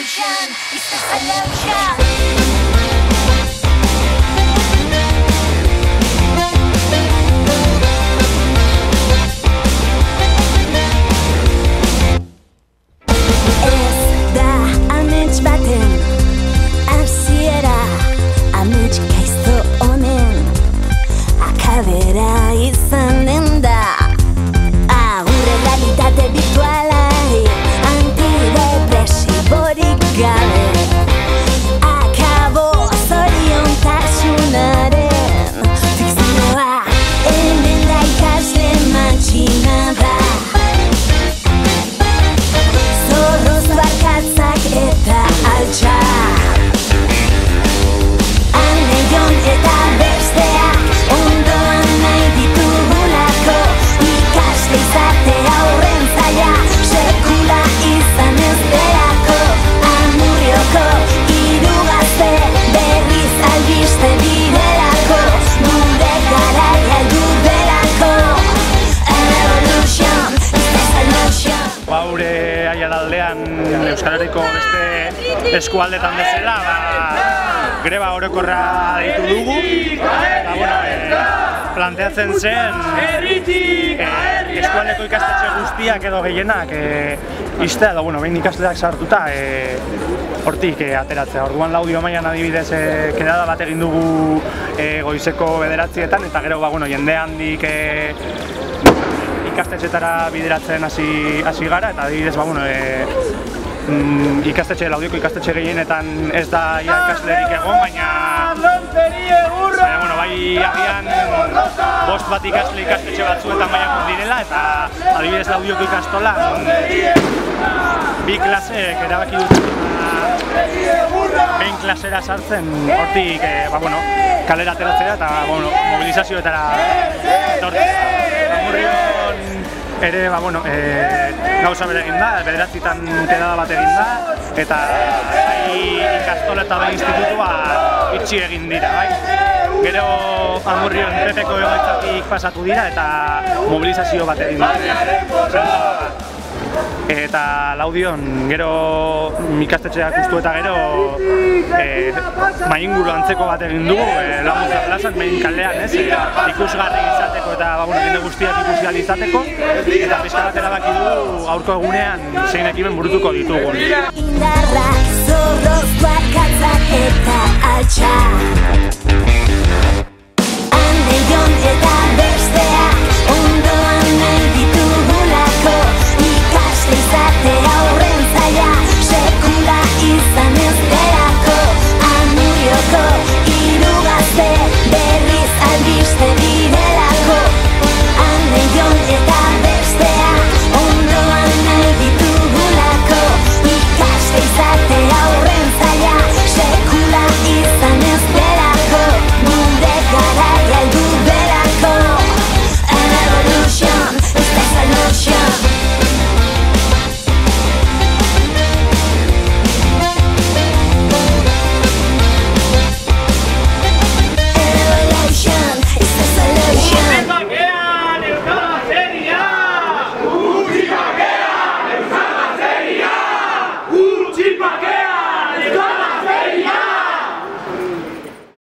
solution. It's the solution. Akabera izanen da gure realitate virtualari antidepresiborik gabe akabo zoriontasunaren fikzioa hemen da ikasle matxinada zorroz barkatzak eta altxa aneion eta besteak ondoan nahi ditugulako ikasle izate aurren zaila sekula izan ez derako Amurrioko hiru gazte berriz albiste direlako gure garaia heldu delako Evolution is the solution. Gure aialaldean Euskal Herriko beste eskualdetan bezala greba orokorra deitu dugu eta planteatzen zen eskualdeko ikastetxe guztiak edo gehienak ixtea edo behin ikasleak sartuta hortik ateratzea. Orduan Laudio mailan adibidez kedada bat egin dugu goizeko 9:00etan eta gero jende handik ikastetxetara bideratzen hasi gara eta adibidez Laudioko ikastetxe gehienetan ez da ikaslerik egon, baina bai agian 5 bat ikastetxe batzuetan baiakon direla eta adibidez Laudioko ikastola 2 klaseek erabaki dut behin klasera sartzen hortik kalera ateratzea eta mobilizazioetara Amurrion ere gauza bere egin da, 9:00etan kedada bat egin da eta ikastola eta institutua itxi egin dira, bai? Gero Amurrion PPko egoitzatik pasatu dira eta mobilizazio bat egin da. Eta Laudion gero ikastetxeak ustu eta gero mainguru antzeko bat egin dugu Laguntza plazan, behin kalean, ikusgarri izateko eta jende guztiak ikusi ahal izateko eta pixka bat erabaki dugu gaurko egunean zein ekimen burutuko ditugun. Indarrak zorroz barkatzak eta altxa Aneion eta besteak ondoan